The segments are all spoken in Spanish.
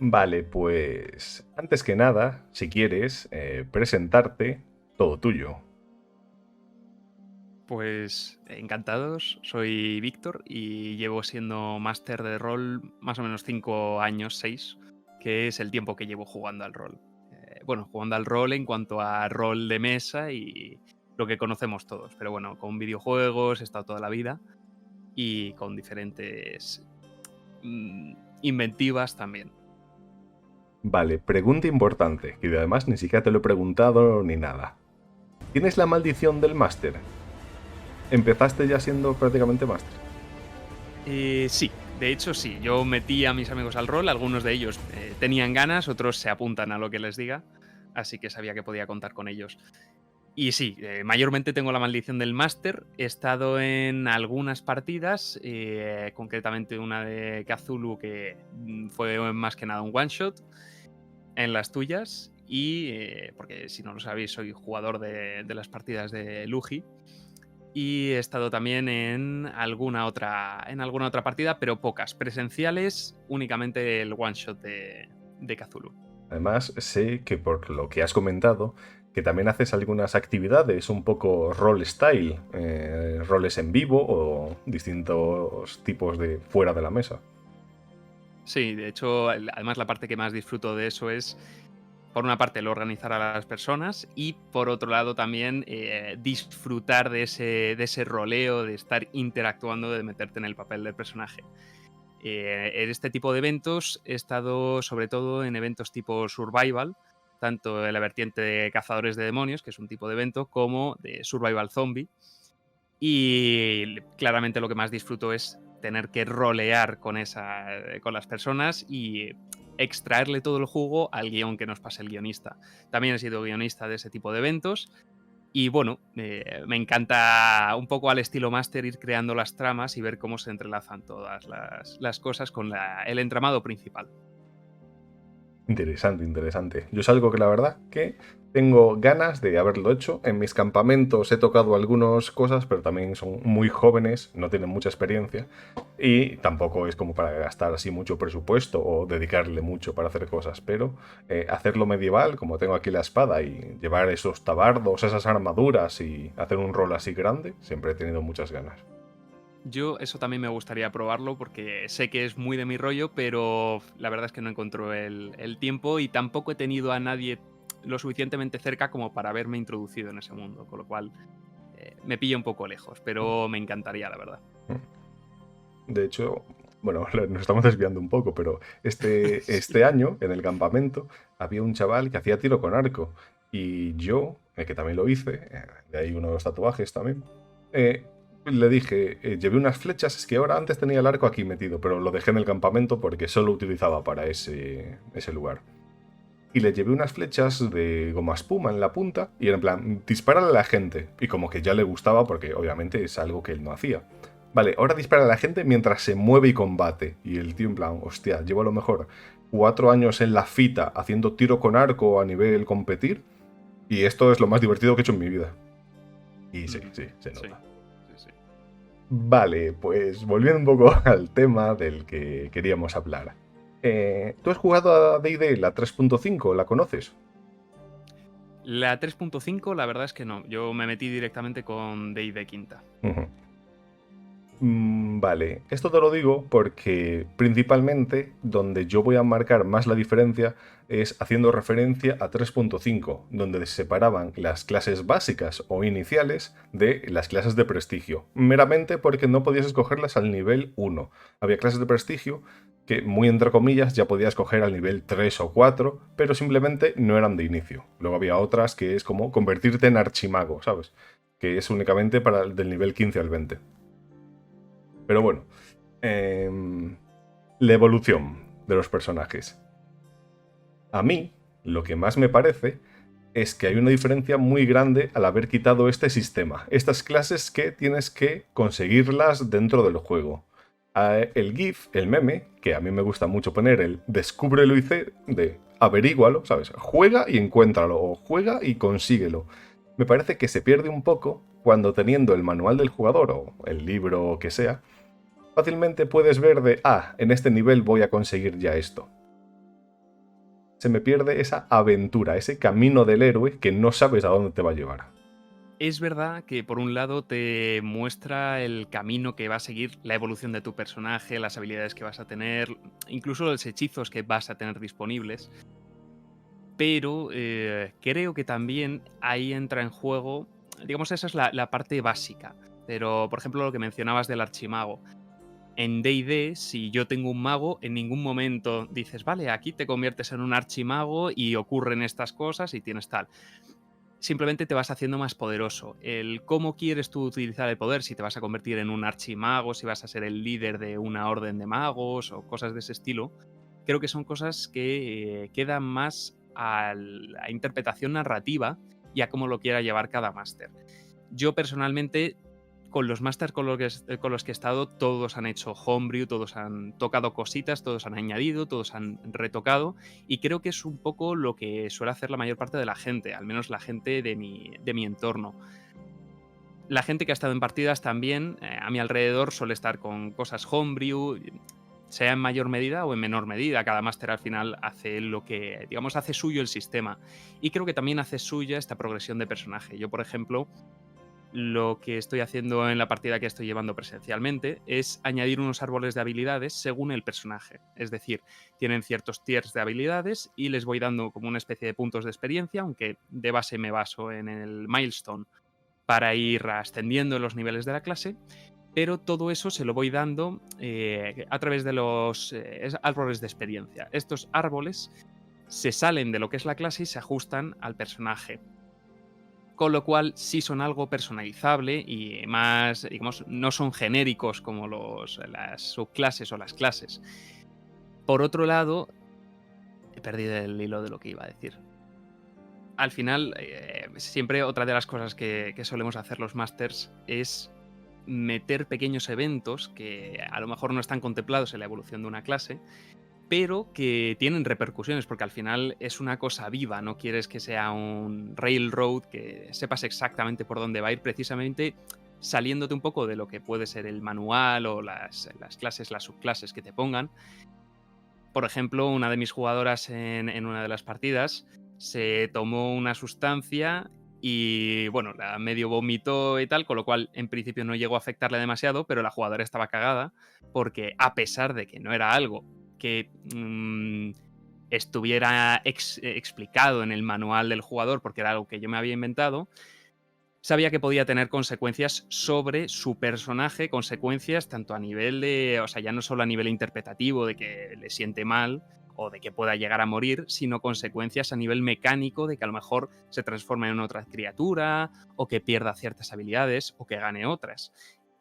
Vale, pues antes que nada, si quieres, presentarte, todo tuyo. Pues encantados, soy Víctor y llevo siendo máster de rol más o menos 5 años, 6, que es el tiempo que llevo jugando al rol. Bueno, jugando al rol en cuanto a rol de mesa y lo que conocemos todos, pero bueno, con videojuegos he estado toda la vida y con diferentes mm, inventivas también. Vale, pregunta importante, que además ni siquiera te lo he preguntado ni nada. ¿Tienes la maldición del máster? ¿Empezaste ya siendo prácticamente máster? Sí, de hecho sí, yo metí a mis amigos al rol, algunos de ellos tenían ganas, otros se apuntan a lo que les diga, así que sabía que podía contar con ellos. Y sí, mayormente tengo la maldición del máster. He estado en algunas partidas, concretamente una de Cthulhu que fue más que nada un one shot, en las tuyas. Y, porque si no lo sabéis, soy jugador de las partidas de Lugi. Y he estado también en alguna otra partida, pero pocas. Presenciales, únicamente el one shot de Cthulhu. Además, sé que por lo que has comentado, que también haces algunas actividades un poco role style, roles en vivo o distintos tipos de fuera de la mesa. Sí, de hecho, además la parte que más disfruto de eso es, por una parte, el organizar a las personas y por otro lado también disfrutar de ese roleo, de estar interactuando, de meterte en el papel del personaje. En este tipo de eventos he estado sobre todo en eventos tipo survival, tanto en la vertiente de cazadores de demonios, que es un tipo de evento, como de survival zombie. Y claramente lo que más disfruto es tener que rolear con las personas y extraerle todo el jugo al guión que nos pase el guionista. También he sido guionista de ese tipo de eventos y bueno, me encanta un poco al estilo máster ir creando las tramas y ver cómo se entrelazan todas las cosas con el entramado principal. Interesante, interesante. Yo es algo que la verdad que tengo ganas de haberlo hecho. En mis campamentos he tocado algunas cosas, pero también son muy jóvenes, no tienen mucha experiencia y tampoco es como para gastar así mucho presupuesto o dedicarle mucho para hacer cosas. Pero hacerlo medieval, como tengo aquí la espada y llevar esos tabardos, esas armaduras y hacer un rol así grande, siempre he tenido muchas ganas. Yo eso también me gustaría probarlo porque sé que es muy de mi rollo, pero la verdad es que no encuentro el tiempo y tampoco he tenido a nadie lo suficientemente cerca como para haberme introducido en ese mundo, con lo cual me pilla un poco lejos, pero me encantaría, la verdad. De hecho, bueno, nos estamos desviando un poco, pero este Sí. año en el campamento había un chaval que hacía tiro con arco y yo, que también lo hice, de ahí unos tatuajes también, le dije, llevé unas flechas, es que ahora antes tenía el arco aquí metido, pero lo dejé en el campamento porque solo utilizaba para ese lugar. Y le llevé unas flechas de goma espuma en la punta y era en plan, dispárale a la gente. Y como que ya le gustaba porque obviamente es algo que él no hacía. Vale, ahora dispara a la gente mientras se mueve y combate. Y el tío en plan, hostia, llevo a lo mejor 4 años en la fita haciendo tiro con arco a nivel competir. Y esto es lo más divertido que he hecho en mi vida. Y sí, Mm, sí, se sí, nota. sí, sí. Vale, pues volviendo un poco al tema del que queríamos hablar. ¿Tú has jugado a D&D, la 3.5? ¿La conoces? La 3.5, la verdad es que no. Yo me metí directamente con D&D quinta. Ujú. Vale, esto te lo digo porque principalmente donde yo voy a marcar más la diferencia es haciendo referencia a 3.5, donde se separaban las clases básicas o iniciales de las clases de prestigio, meramente porque no podías escogerlas al nivel 1. Había clases de prestigio que, muy entre comillas, ya podías escoger al nivel 3 o 4, pero simplemente no eran de inicio. Luego había otras que es como convertirte en archimago, ¿sabes? Que es únicamente para del nivel 15 al 20. Pero bueno, la evolución de los personajes. A mí, lo que más me parece es que hay una diferencia muy grande al haber quitado este sistema. Estas clases que tienes que conseguirlas dentro del juego. El GIF, el meme, que a mí me gusta mucho poner el descúbrelo y de averígualo, ¿sabes? Juega y encuéntralo, o juega y consíguelo. Me parece que se pierde un poco cuando teniendo el manual del jugador o el libro que sea, fácilmente puedes ver de, en este nivel voy a conseguir ya esto. se me pierde esa aventura, ese camino del héroe que no sabes a dónde te va a llevar. Es verdad que por un lado te muestra el camino que va a seguir, la evolución de tu personaje, las habilidades que vas a tener, incluso los hechizos que vas a tener disponibles, pero creo que también ahí entra en juego, digamos, esa es la parte básica. Pero, por ejemplo, lo que mencionabas del archimago. En D&D, si yo tengo un mago, en ningún momento dices, vale, aquí te conviertes en un archimago y ocurren estas cosas y tienes tal. Simplemente te vas haciendo más poderoso. El cómo quieres tú utilizar el poder, si te vas a convertir en un archimago, si vas a ser el líder de una orden de magos o cosas de ese estilo, creo que son cosas que quedan más a la interpretación narrativa y a cómo lo quiera llevar cada máster. Yo personalmente, con los másters con los que he estado, todos han hecho homebrew, todos han tocado cositas, todos han añadido, todos han retocado, y creo que es un poco lo que suele hacer la mayor parte de la gente, al menos la gente de mi entorno. La gente que ha estado en partidas también, a mi alrededor, suele estar con cosas homebrew, sea en mayor medida o en menor medida. Cada máster al final hace lo que, digamos, hace suyo el sistema. Y creo que también hace suya esta progresión de personaje. Yo, por ejemplo, lo que estoy haciendo en la partida que estoy llevando presencialmente es añadir unos árboles de habilidades según el personaje. Es decir, tienen ciertos tiers de habilidades y les voy dando como una especie de puntos de experiencia, aunque de base me baso en el milestone para ir ascendiendo en los niveles de la clase, pero todo eso se lo voy dando a través de los árboles de experiencia. Estos árboles se salen de lo que es la clase y se ajustan al personaje. Con lo cual sí son algo personalizable y más, digamos, no son genéricos como las subclases o las clases. Por otro lado, he perdido el hilo de lo que iba a decir. Al final, siempre otra de las cosas que solemos hacer los masters es meter pequeños eventos que a lo mejor no están contemplados en la evolución de una clase, pero que tienen repercusiones, porque al final es una cosa viva, no quieres que sea un railroad, que sepas exactamente por dónde va a ir, precisamente saliéndote un poco de lo que puede ser el manual o las clases, las subclases que te pongan. Por ejemplo, una de mis jugadoras en una de las partidas se tomó una sustancia y, bueno, la medio vomitó y tal, con lo cual en principio no llegó a afectarle demasiado, pero la jugadora estaba cagada porque, a pesar de que no era algo que estuviera explicado en el manual del jugador, porque era algo que yo me había inventado, sabía que podía tener consecuencias sobre su personaje, consecuencias tanto a nivel de, o sea, ya no solo a nivel interpretativo de que le siente mal o de que pueda llegar a morir, sino consecuencias a nivel mecánico de que a lo mejor se transforme en otra criatura o que pierda ciertas habilidades o que gane otras.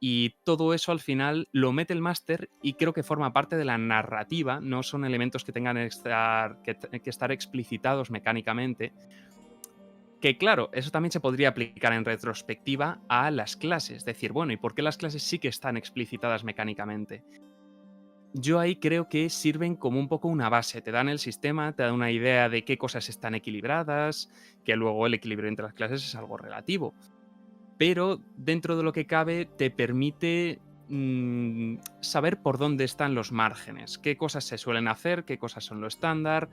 Y todo eso al final lo mete el máster y creo que forma parte de la narrativa, no son elementos que tengan que estar explicitados mecánicamente. Que claro, eso también se podría aplicar en retrospectiva a las clases. Decir, bueno, ¿y por qué las clases sí que están explicitadas mecánicamente? Yo ahí creo que sirven como un poco una base. Te dan el sistema, te dan una idea de qué cosas están equilibradas, que luego el equilibrio entre las clases es algo relativo. Pero dentro de lo que cabe te permite saber por dónde están los márgenes, qué cosas se suelen hacer, qué cosas son lo estándar.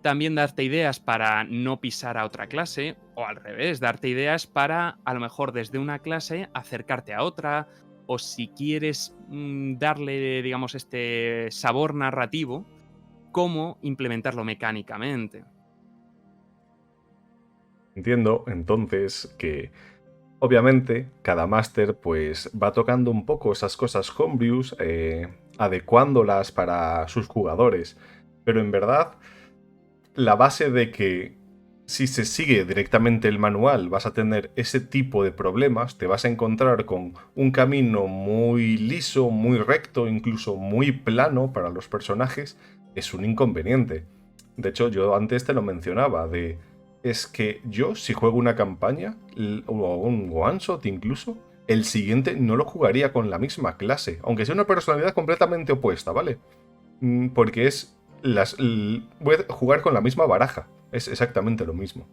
También darte ideas para no pisar a otra clase, o al revés, darte ideas para, a lo mejor desde una clase, acercarte a otra, o si quieres darle, digamos, este sabor narrativo, cómo implementarlo mecánicamente. Entiendo entonces que obviamente cada máster pues va tocando un poco esas cosas homebrews, adecuándolas para sus jugadores, pero en verdad la base de que si se sigue directamente el manual vas a tener ese tipo de problemas, te vas a encontrar con un camino muy liso, muy recto, incluso muy plano para los personajes, es un inconveniente. De hecho, yo antes te lo mencionaba, es que yo si juego una campaña, o un one shot incluso, el siguiente no lo jugaría con la misma clase, aunque sea una personalidad completamente opuesta, ¿vale? Porque voy a jugar con la misma baraja. Es exactamente lo mismo.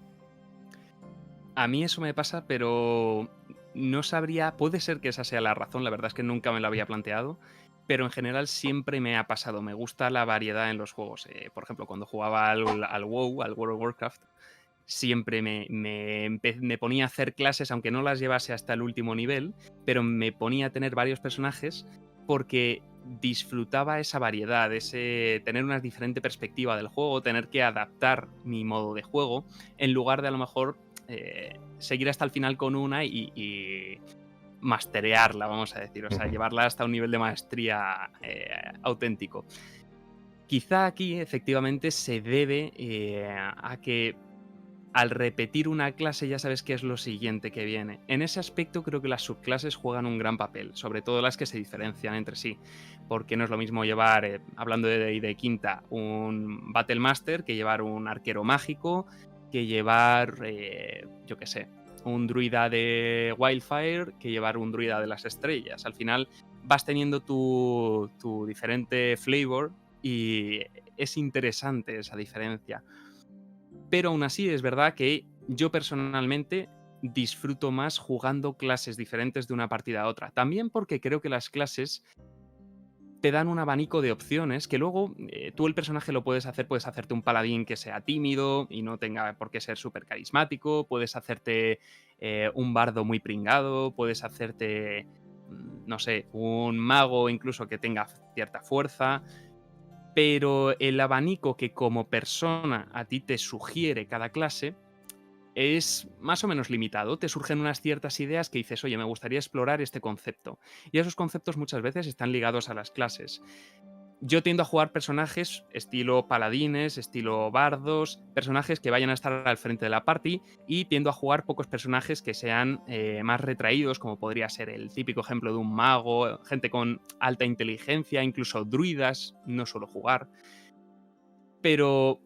A mí eso me pasa, pero no sabría, puede ser que esa sea la razón, la verdad es que nunca me lo había planteado, pero en general siempre me ha pasado, me gusta la variedad en los juegos. Por ejemplo, cuando jugaba al WoW, al World of Warcraft, siempre me ponía a hacer clases, aunque no las llevase hasta el último nivel, pero me ponía a tener varios personajes porque disfrutaba esa variedad, ese tener una diferente perspectiva del juego, tener que adaptar mi modo de juego, en lugar de a lo mejor seguir hasta el final con una y masterearla, vamos a decir, o sea, Ujú. llevarla hasta un nivel de maestría auténtico. Quizá aquí efectivamente se debe a que al repetir una clase ya sabes qué es lo siguiente que viene. En ese aspecto creo que las subclases juegan un gran papel, sobre todo las que se diferencian entre sí, porque no es lo mismo llevar, hablando de quinta, un Battle Master que llevar un arquero mágico, que llevar, yo qué sé, un druida de Wildfire, que llevar un druida de las estrellas. Al final vas teniendo tu diferente flavor y es interesante esa diferencia. Pero aún así es verdad que yo personalmente disfruto más jugando clases diferentes de una partida a otra. También porque creo que las clases te dan un abanico de opciones que luego tú el personaje lo puedes hacer, puedes hacerte un paladín que sea tímido y no tenga por qué ser súper carismático, puedes hacerte un bardo muy pringado, puedes hacerte, no sé, un mago incluso que tenga cierta fuerza, pero el abanico que como persona a ti te sugiere cada clase es más o menos limitado. Te surgen unas ciertas ideas que dices, oye, me gustaría explorar este concepto. Y esos conceptos muchas veces están ligados a las clases. Yo tiendo a jugar personajes estilo paladines, estilo bardos, personajes que vayan a estar al frente de la party, y tiendo a jugar pocos personajes que sean más retraídos, como podría ser el típico ejemplo de un mago, gente con alta inteligencia, incluso druidas, no suelo jugar. Pero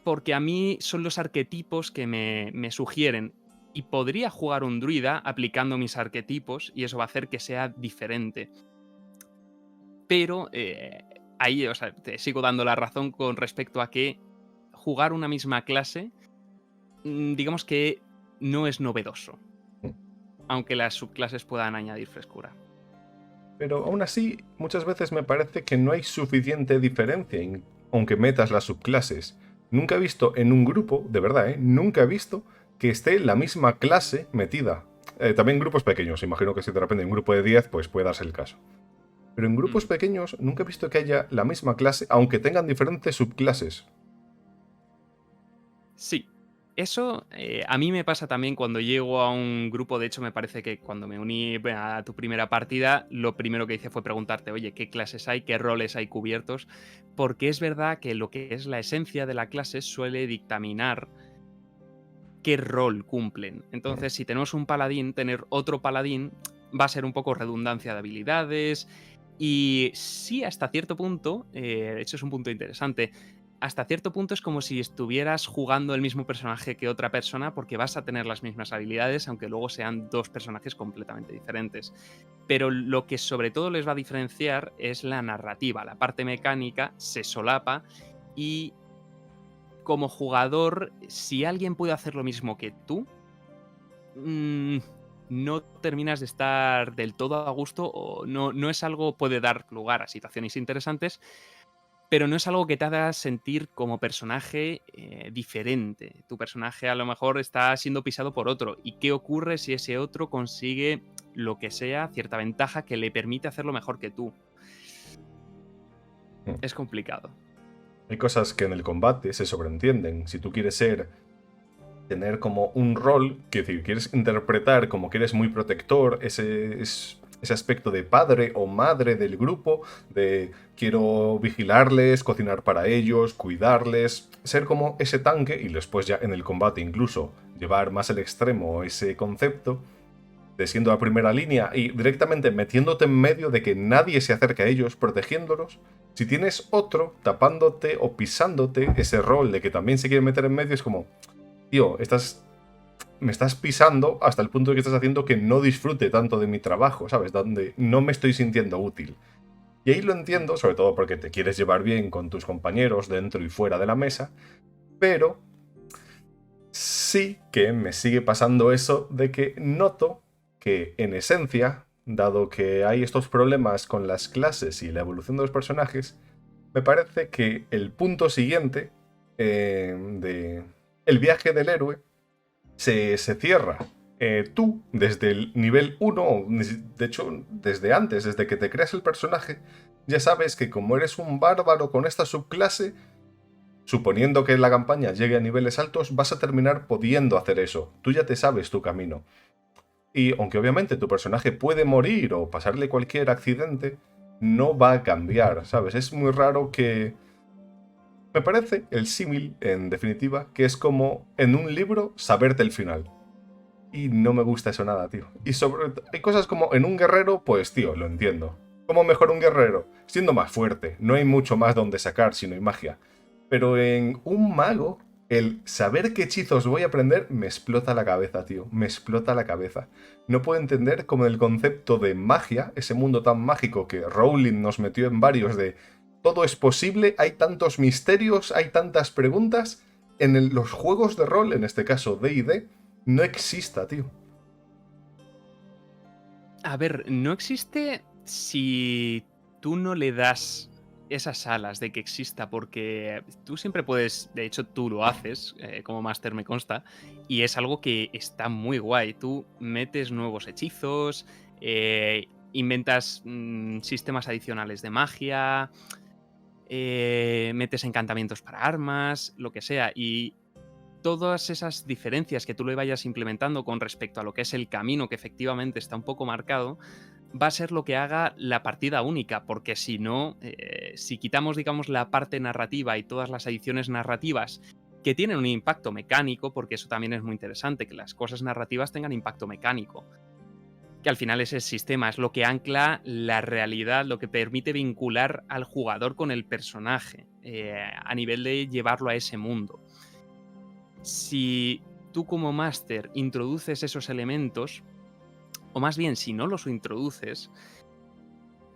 porque a mí son los arquetipos que me sugieren. Y podría jugar un druida aplicando mis arquetipos y eso va a hacer que sea diferente. Pero ahí, o sea, te sigo dando la razón con respecto a que jugar una misma clase, digamos que no es novedoso, aunque las subclases puedan añadir frescura. Pero aún así, muchas veces me parece que no hay suficiente diferencia, aunque metas las subclases. Nunca he visto en un grupo, de verdad, ¿eh? Nunca he visto que esté la misma clase metida. También grupos pequeños, imagino que si de repente hay un grupo de 10, pues puede darse el caso. Pero en grupos Mm, pequeños nunca he visto que haya la misma clase, aunque tengan diferentes subclases. sí. Eso a mí me pasa también cuando llego a un grupo. De hecho, me parece que cuando me uní a tu primera partida, lo primero que hice fue preguntarte, oye, ¿qué clases hay? ¿Qué roles hay cubiertos? Porque es verdad que lo que es la esencia de la clase suele dictaminar qué rol cumplen. Mm. Entonces, si tenemos un paladín, tener otro paladín va a ser un poco redundancia de habilidades. Y sí, hasta cierto punto, de hecho es un punto interesante, hasta cierto punto es como si estuvieras jugando el mismo personaje que otra persona porque vas a tener las mismas habilidades, aunque luego sean dos personajes completamente diferentes. Pero lo que sobre todo les va a diferenciar es la narrativa, la parte mecánica se solapa y como jugador, si alguien puede hacer lo mismo que tú, mm, no terminas de estar del todo a gusto o no es algo, puede dar lugar a situaciones interesantes, pero no es algo que te haga sentir como personaje diferente. Tu personaje a lo mejor está siendo pisado por otro. ¿Y qué ocurre si ese otro consigue lo que sea, cierta ventaja que le permite hacerlo mejor que tú? Mm. Es complicado. Hay cosas que en el combate se sobreentienden. Si tú quieres tener como un rol, que decir, quieres interpretar como que eres muy protector, ese aspecto de padre o madre del grupo, de quiero vigilarles, cocinar para ellos, cuidarles, ser como ese tanque y después ya en el combate incluso llevar más al extremo ese concepto de siendo la primera línea y directamente metiéndote en medio de que nadie se acerque a ellos, protegiéndolos. Si tienes otro tapándote o pisándote ese rol de que también se quiere meter en medio, es como, tío, me estás pisando hasta el punto de que estás haciendo que no disfrute tanto de mi trabajo, ¿sabes? Donde no me estoy sintiendo útil. Y ahí lo Mm. entiendo, sobre todo porque te quieres llevar bien con tus compañeros dentro y fuera de la mesa, pero sí que me sigue pasando eso de que noto que, en esencia, dado que hay estos problemas con las clases y la evolución de los personajes, me parece que el punto siguiente de el viaje del héroe se cierra. Tú, desde el nivel 1, de hecho, desde antes, desde que te creas el personaje, ya sabes que como eres un bárbaro con esta subclase, suponiendo que la campaña llegue a niveles altos, vas a terminar pudiendo hacer eso. Tú ya te sabes tu camino. Y aunque obviamente tu personaje puede morir o pasarle cualquier accidente, no va a cambiar, ¿sabes? Es muy raro que... Me parece el símil, en definitiva, que es como en un libro saberte el final. Y no me gusta eso nada, tío. Y hay cosas como en un guerrero, pues tío, lo entiendo. ¿Cómo mejor un guerrero? Siendo más fuerte. No hay mucho más donde sacar si no hay magia. Pero en un mago, el saber qué hechizos voy a aprender me explota la cabeza, tío. Me explota la cabeza. No puedo entender cómo el concepto de magia, ese mundo tan mágico que Rowling nos metió en varios de todo es posible, hay tantos misterios, hay tantas preguntas, los juegos de rol, en este caso D&D, no exista, tío. A ver, no existe si tú no le das esas alas de que exista, porque tú siempre puedes, de hecho tú lo haces, como máster me consta, y es algo que está muy guay. Tú metes nuevos hechizos, inventas sistemas adicionales de magia, metes encantamientos para armas, lo que sea, y todas esas diferencias que tú le vayas implementando con respecto a lo que es el camino, que efectivamente está un poco marcado, va a ser lo que haga la partida única, porque si no, si quitamos, digamos, la parte narrativa y todas las adiciones narrativas que tienen un impacto mecánico, porque eso también es muy interesante, que las cosas narrativas tengan impacto mecánico, que al final ese sistema es lo que ancla la realidad, lo que permite vincular al jugador con el personaje, a nivel de llevarlo a ese mundo. Si tú como máster introduces esos elementos, o más bien si no los introduces,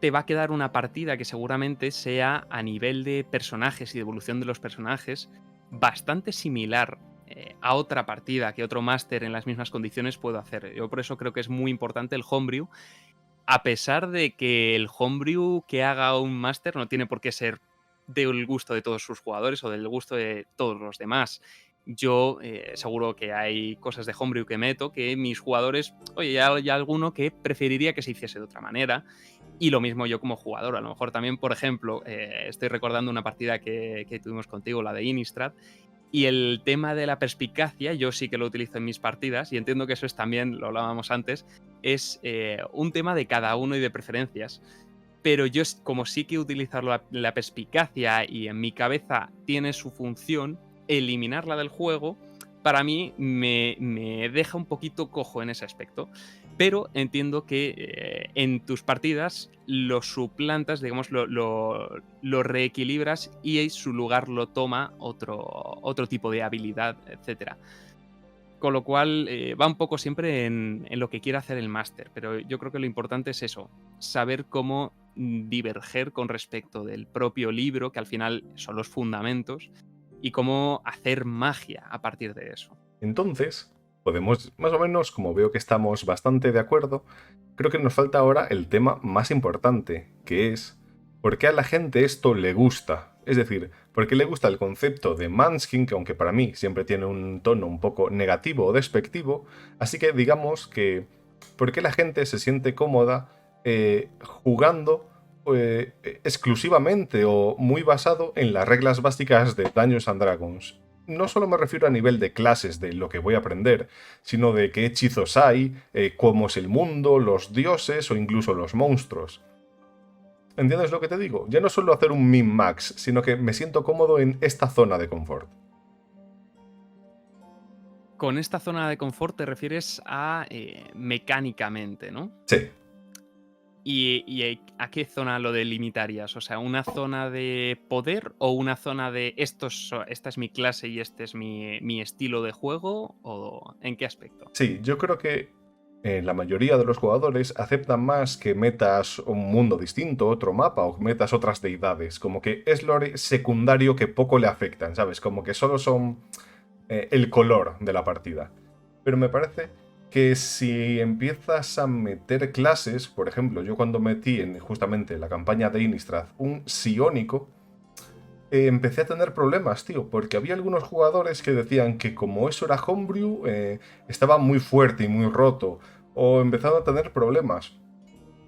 te va a quedar una partida que seguramente sea a nivel de personajes y de evolución de los personajes bastante similar a otra partida que otro máster en las mismas condiciones puede hacer. Yo por eso creo que es muy importante el homebrew, a pesar de que el homebrew que haga un máster no tiene por qué ser del gusto de todos sus jugadores o del gusto de todos los demás. Yo seguro que hay cosas de homebrew que meto que mis jugadores, oye, ya hay alguno que preferiría que se hiciese de otra manera. Y lo mismo yo como jugador. A lo mejor también, por ejemplo, estoy recordando una partida que tuvimos contigo, la de Innistrad, y el tema de la perspicacia, yo sí que lo utilizo en mis partidas, y entiendo que eso es también, lo hablábamos antes, es un tema de cada uno y de preferencias. Pero yo, como sí que utilizar la perspicacia y en mi cabeza tiene su función, eliminarla del juego, para mí me deja un poquito cojo en ese aspecto. Pero entiendo que en tus partidas lo suplantas, digamos, lo reequilibras y su lugar lo toma otro tipo de habilidad, etcétera. Con lo cual va un poco siempre en lo que quiere hacer el máster, pero yo creo que lo importante es eso, saber cómo diverger con respecto del propio libro, que al final son los fundamentos, y cómo hacer magia a partir de eso. Entonces, podemos, más o menos, como veo que estamos bastante de acuerdo, creo que nos falta ahora el tema más importante, que es ¿por qué a la gente esto le gusta? Es decir, ¿por qué le gusta el concepto de Manskin, que aunque para mí siempre tiene un tono un poco negativo o despectivo? Así que digamos que ¿por qué la gente se siente cómoda jugando exclusivamente o muy basado en las reglas básicas de Dungeons and Dragons? No solo me refiero a nivel de clases, de lo que voy a aprender, sino de qué hechizos hay, cómo es el mundo, los dioses o incluso los monstruos. ¿Entiendes lo que te digo? Ya no solo hacer un min-max, sino que me siento cómodo en esta zona de confort. Con esta zona de confort te refieres a mecánicamente, ¿no? Sí. ¿Y a qué zona lo delimitarías? O sea, ¿una zona de poder o una zona de esta es mi clase y este es mi estilo de juego? ¿O en qué aspecto? Sí, yo creo que la mayoría de los jugadores aceptan más que metas un mundo distinto, otro mapa o metas otras deidades. Como que es lore secundario que poco le afectan, ¿sabes? Como que solo son el color de la partida. Pero me parece que si empiezas a meter clases, por ejemplo, yo cuando metí en justamente la campaña de Innistrad un psiónico, empecé a tener problemas, tío, porque había algunos jugadores que decían que como eso era homebrew, estaba muy fuerte y muy roto, o empezaron a tener problemas.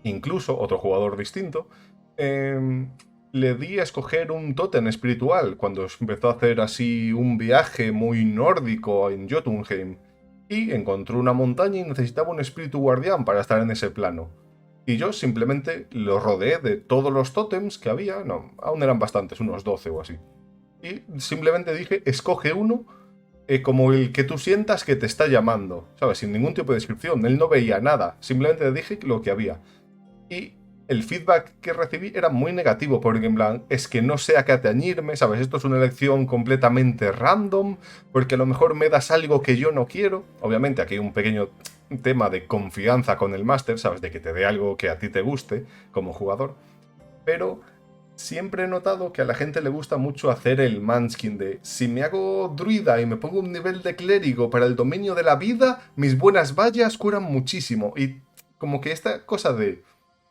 Incluso otro jugador distinto, le di a escoger un tótem espiritual cuando empezó a hacer así un viaje muy nórdico en Jotunheim y encontró una montaña y necesitaba un espíritu guardián para estar en ese plano. Y yo simplemente lo rodeé de todos los tótems que había, no, aún eran bastantes, unos 12 o así. Y simplemente dije, escoge uno como el que tú sientas que te está llamando, ¿sabes? Sin ningún tipo de descripción. Él no veía nada, simplemente le dije lo que había. Y el feedback que recibí era muy negativo, porque en plan, es que no sé a qué atañirme, ¿sabes? Esto es una elección completamente random, porque a lo mejor me das algo que yo no quiero. Obviamente aquí hay un pequeño tema de confianza con el máster, ¿sabes? De que te dé algo que a ti te guste como jugador. Pero siempre he notado que a la gente le gusta mucho hacer el manskin de si me hago druida y me pongo un nivel de clérigo para el dominio de la vida, mis buenas vallas curan muchísimo. Y como que esta cosa de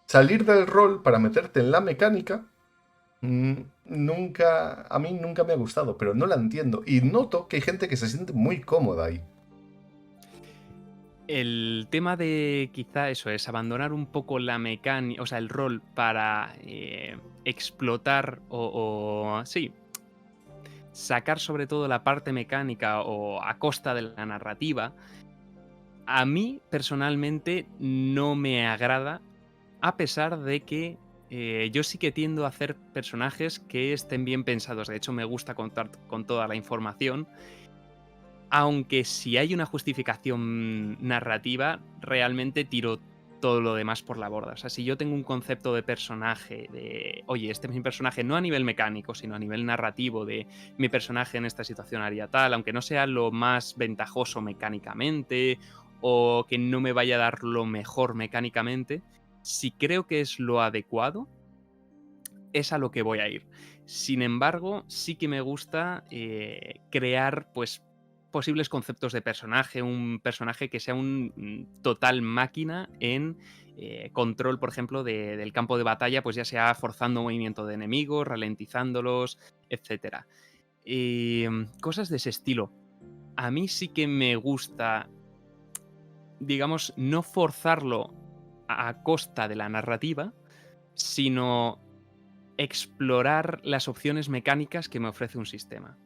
salir del rol para meterte en la mecánica, nunca, a mí nunca me ha gustado, pero no la entiendo. Y noto que hay gente que se siente muy cómoda ahí. El tema de quizá eso es abandonar un poco la mecánica, o sea, el rol para explotar sí, sacar sobre todo la parte mecánica o a costa de la narrativa, a mí personalmente no me agrada, a pesar de que yo sí que tiendo a hacer personajes que estén bien pensados. De hecho, me gusta contar con toda la información. Aunque si hay una justificación narrativa, realmente tiro todo lo demás por la borda. O sea, si yo tengo un concepto de personaje, de, oye, este es mi personaje no a nivel mecánico, sino a nivel narrativo, de mi personaje en esta situación haría tal, aunque no sea lo más ventajoso mecánicamente o que no me vaya a dar lo mejor mecánicamente, si creo que es lo adecuado, es a lo que voy a ir. Sin embargo, sí que me gusta crear, pues, posibles conceptos de personaje, un personaje que sea un total máquina en control, por ejemplo, del campo de batalla, pues ya sea forzando movimiento de enemigos, ralentizándolos, etcétera. Cosas de ese estilo. A mí sí que me gusta, digamos, no forzarlo a costa de la narrativa, sino explorar las opciones mecánicas que me ofrece un sistema.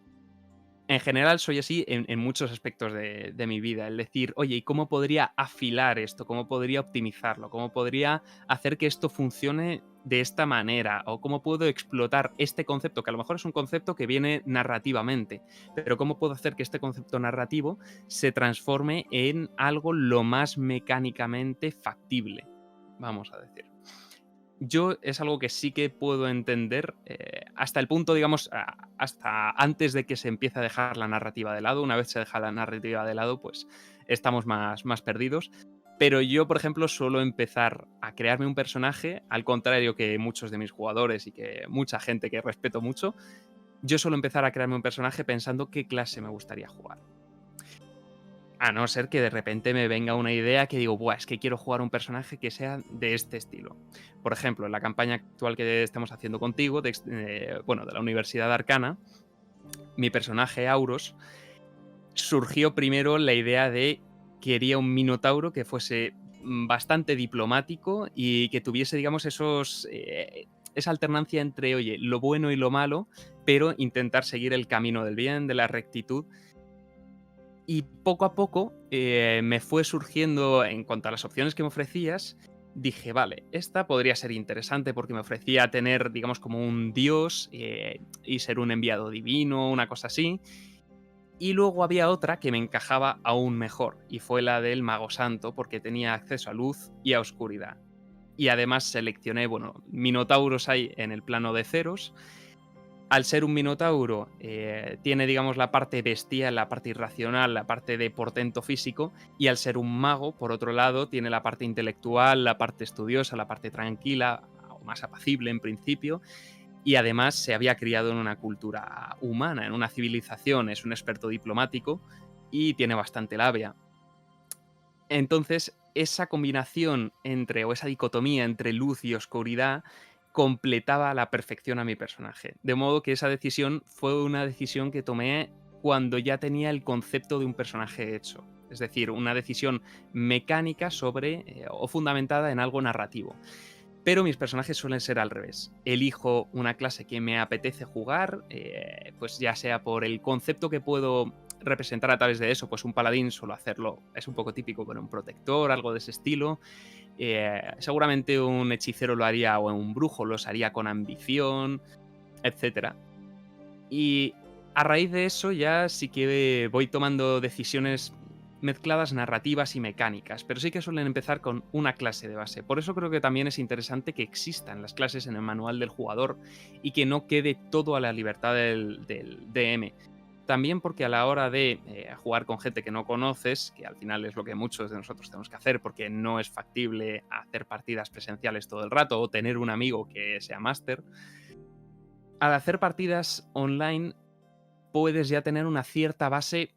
En general soy así en muchos aspectos de mi vida. El decir, oye, ¿y cómo podría afilar esto? ¿Cómo podría optimizarlo? ¿Cómo podría hacer que esto funcione de esta manera? ¿O cómo puedo explotar este concepto? Que a lo mejor es un concepto que viene narrativamente, pero ¿cómo puedo hacer que este concepto narrativo se transforme en algo lo más mecánicamente factible? Vamos a decir. Yo es algo que sí que puedo entender hasta el punto, digamos, hasta antes de que se empiece a dejar la narrativa de lado. Una vez se deja la narrativa de lado, pues estamos más perdidos. Pero yo, por ejemplo, suelo empezar a crearme un personaje, al contrario que muchos de mis jugadores y que mucha gente que respeto mucho, yo suelo empezar a crearme un personaje pensando qué clase me gustaría jugar. A no ser que de repente me venga una idea que digo, buah, es que quiero jugar un personaje que sea de este estilo. Por ejemplo, en la campaña actual que estamos haciendo contigo, bueno, de la Universidad Arcana, mi personaje Auros surgió primero la idea de quería un minotauro que fuese bastante diplomático y que tuviese, digamos, esa alternancia entre, oye, lo bueno y lo malo, pero intentar seguir el camino del bien, de la rectitud. Y poco a poco me fue surgiendo, en cuanto a las opciones que me ofrecías, dije, vale, esta podría ser interesante porque me ofrecía tener, digamos, como un dios y ser un enviado divino, una cosa así. Y luego había otra que me encajaba aún mejor, y fue la del mago santo, porque tenía acceso a luz y a oscuridad. Y además seleccioné, bueno, minotauros hay en el plano de ceros. Al ser un minotauro, tiene, digamos, la parte bestial, la parte irracional, la parte de portento físico, y al ser un mago, por otro lado, tiene la parte intelectual, la parte estudiosa, la parte tranquila, o más apacible en principio, y además se había criado en una cultura humana, en una civilización, es un experto diplomático y tiene bastante labia. Entonces, esa combinación entre, o esa dicotomía entre luz y oscuridad, completaba a la perfección a mi personaje. De modo que esa decisión fue una decisión que tomé cuando ya tenía el concepto de un personaje hecho. Es decir, una decisión mecánica sobre o fundamentada en algo narrativo. Pero mis personajes suelen ser al revés. Elijo una clase que me apetece jugar, pues ya sea por el concepto que puedo representar a través de eso, pues un paladín suelo hacerlo, es un poco típico con un protector, algo de ese estilo. Seguramente un hechicero lo haría, o un brujo los haría con ambición, etcétera. Y a raíz de eso ya sí que voy tomando decisiones mezcladas narrativas y mecánicas, pero sí que suelen empezar con una clase de base. Por eso creo que también es interesante que existan las clases en el manual del jugador y que no quede todo a la libertad del DM. También porque a la hora de jugar con gente que no conoces, que al final es lo que muchos de nosotros tenemos que hacer porque no es factible hacer partidas presenciales todo el rato o tener un amigo que sea máster, al hacer partidas online puedes ya tener una cierta base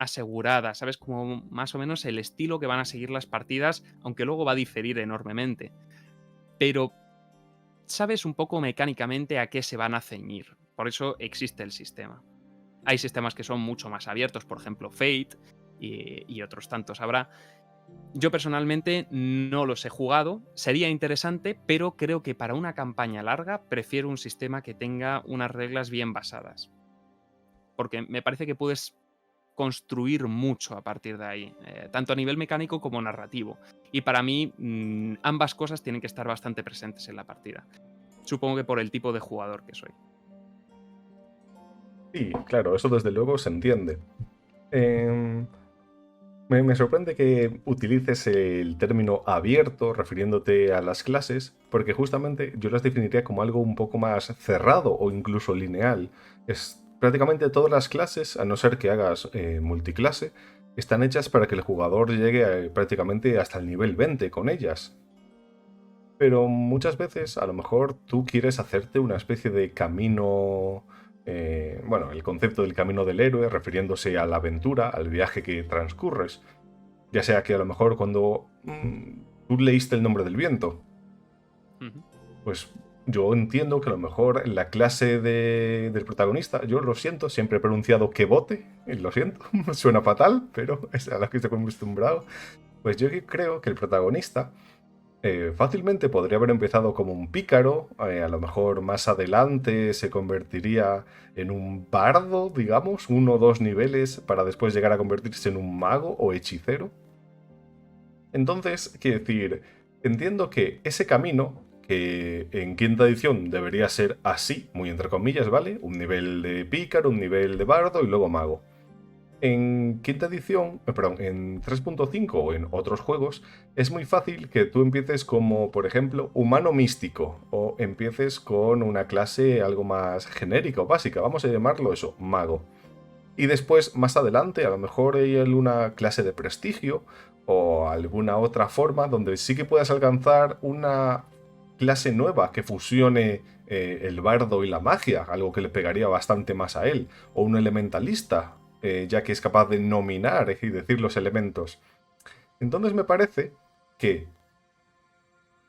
asegurada, ¿sabes? Como más o menos el estilo que van a seguir las partidas, aunque luego va a diferir enormemente. Pero sabes un poco mecánicamente a qué se van a ceñir. Por eso existe el sistema. Hay sistemas que son mucho más abiertos, por ejemplo Fate y otros tantos habrá. Yo personalmente no los he jugado, sería interesante, pero creo que para una campaña larga prefiero un sistema que tenga unas reglas bien basadas. Porque me parece que puedes construir mucho a partir de ahí, tanto a nivel mecánico como narrativo. Y para mí, ambas cosas tienen que estar bastante presentes en la partida. Supongo que por el tipo de jugador que soy. Sí, claro, eso desde luego se entiende. Em, me sorprende que utilices el término abierto refiriéndote a las clases, porque justamente yo las definiría como algo un poco más cerrado o incluso lineal. Es prácticamente todas las clases, a no ser que hagas multiclase, están hechas para que el jugador llegue prácticamente hasta el nivel 20 con ellas. Pero muchas veces a lo mejor tú quieres hacerte una especie de camino, bueno, el concepto del camino del héroe refiriéndose a la aventura, al viaje que transcurres. Ya sea que a lo mejor cuando tú leíste el nombre del viento, Ujú. pues yo entiendo que a lo mejor en la clase del protagonista, yo lo siento, siempre he pronunciado que bote, y lo siento, suena fatal, pero es a la que estoy acostumbrado. Pues yo creo que el protagonista fácilmente podría haber empezado como un pícaro, a lo mejor más adelante se convertiría en un bardo, digamos, 1 o 2 niveles para después llegar a convertirse en un mago o hechicero. Entonces, quiero decir, entiendo que ese camino, que en quinta edición debería ser así, muy entre comillas, ¿vale? Un nivel de pícaro, un nivel de bardo y luego mago. En quinta edición, perdón, en 3.5 o en otros juegos, es muy fácil que tú empieces como, por ejemplo, humano místico, o empieces con una clase algo más genérica o básica, vamos a llamarlo eso, mago. Y después, más adelante, a lo mejor hay alguna clase de prestigio o alguna otra forma donde sí que puedas alcanzar una clase nueva que fusione el bardo y la magia, algo que le pegaría bastante más a él, o un elementalista, ya que es capaz de nominar y decir los elementos. Entonces me parece que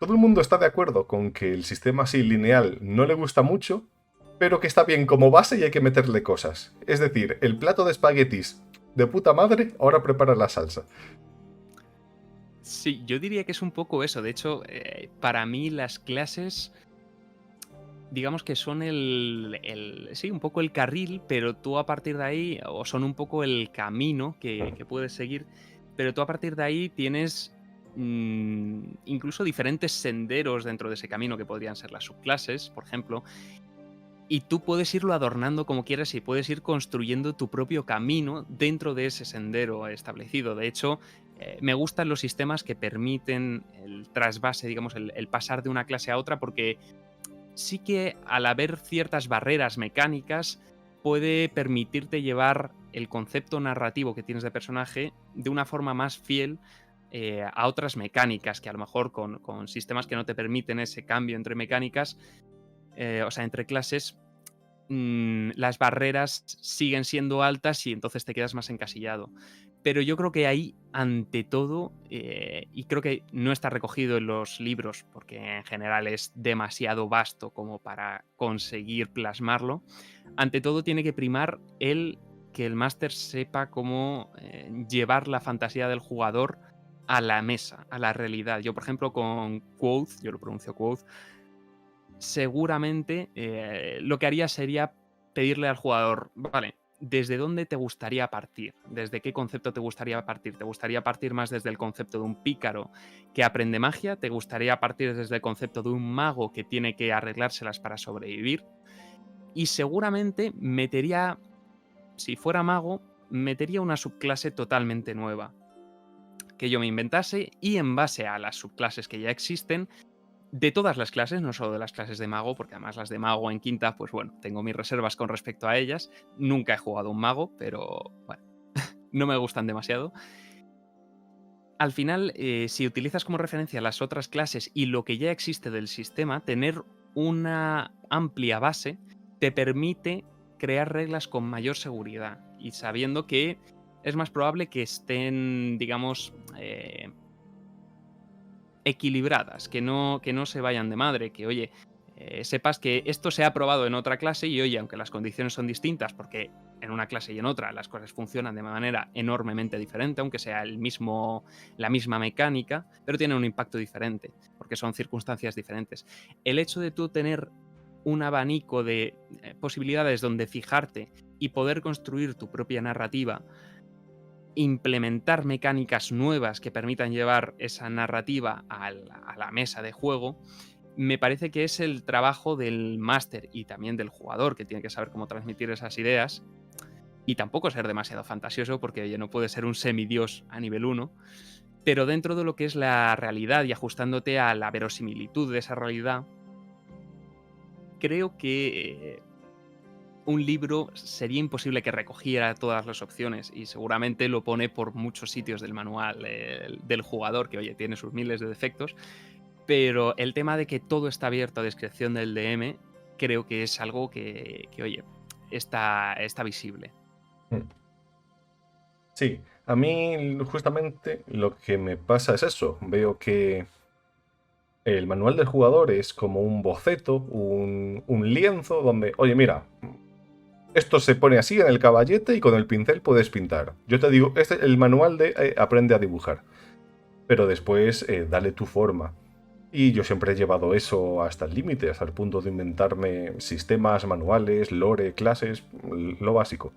todo el mundo está de acuerdo con que el sistema así lineal no le gusta mucho, pero que está bien como base y hay que meterle cosas. Es decir, el plato de espaguetis de puta madre, ahora prepara la salsa. Sí, yo diría que es un poco eso. De hecho, para mí las clases, digamos que son sí, un poco el carril, pero tú a partir de ahí, o son un poco el camino que puedes seguir, pero tú a partir de ahí tienes incluso diferentes senderos dentro de ese camino que podrían ser las subclases, por ejemplo, y tú puedes irlo adornando como quieras y puedes ir construyendo tu propio camino dentro de ese sendero establecido. De hecho, me gustan los sistemas que permiten el trasvase, digamos, el pasar de una clase a otra, porque sí que al haber ciertas barreras mecánicas puede permitirte llevar el concepto narrativo que tienes de personaje de una forma más fiel a otras mecánicas que a lo mejor con sistemas que no te permiten ese cambio entre mecánicas, o sea, entre clases, las barreras siguen siendo altas y entonces te quedas más encasillado. Pero yo creo que ahí, ante todo, y creo que no está recogido en los libros, porque en general es demasiado vasto como para conseguir plasmarlo, ante todo tiene que primar que el máster sepa cómo llevar la fantasía del jugador a la mesa, a la realidad. Yo, por ejemplo, con Quoth, yo lo pronuncio Quoth, seguramente lo que haría sería pedirle al jugador, vale, ¿desde dónde te gustaría partir? ¿Desde qué concepto te gustaría partir? ¿Te gustaría partir más desde el concepto de un pícaro que aprende magia? ¿Te gustaría partir desde el concepto de un mago que tiene que arreglárselas para sobrevivir? Y seguramente metería, si fuera mago, metería una subclase totalmente nueva que yo me inventase y en base a las subclases que ya existen, de todas las clases, no solo de las clases de mago, porque además las de mago en quinta, pues bueno, tengo mis reservas con respecto a ellas. Nunca he jugado un mago, pero bueno, no me gustan demasiado. Al final, si utilizas como referencia las otras clases y lo que ya existe del sistema, tener una amplia base te permite crear reglas con mayor seguridad y sabiendo que es más probable que estén, digamos, equilibradas, que no se vayan de madre, que oye, sepas que esto se ha probado en otra clase y oye, aunque las condiciones son distintas, porque en una clase y en otra las cosas funcionan de manera enormemente diferente, aunque sea la misma mecánica, pero tiene un impacto diferente, porque son circunstancias diferentes. El hecho de tú tener un abanico de posibilidades donde fijarte y poder construir tu propia narrativa, implementar mecánicas nuevas que permitan llevar esa narrativa a la mesa de juego, me parece que es el trabajo del máster y también del jugador, que tiene que saber cómo transmitir esas ideas y tampoco ser demasiado fantasioso, porque oye, no puede ser un semidios a nivel 1, pero dentro de lo que es la realidad y ajustándote a la verosimilitud de esa realidad, creo que un libro sería imposible que recogiera todas las opciones y seguramente lo pone por muchos sitios del manual del jugador, que oye, tiene sus miles de defectos, pero el tema de que todo está abierto a discreción del DM creo que es algo que oye, está visible. Mm. Sí, a mí justamente lo que me pasa es eso. Veo que el manual del jugador es como un boceto, un lienzo donde, oye, mira, esto se pone así en el caballete y con el pincel puedes pintar. Yo te digo, este es el manual de aprende a dibujar, pero después dale tu forma. Y yo siempre he llevado eso hasta el límite, hasta el punto de inventarme sistemas, manuales, lore, clases, lo básico.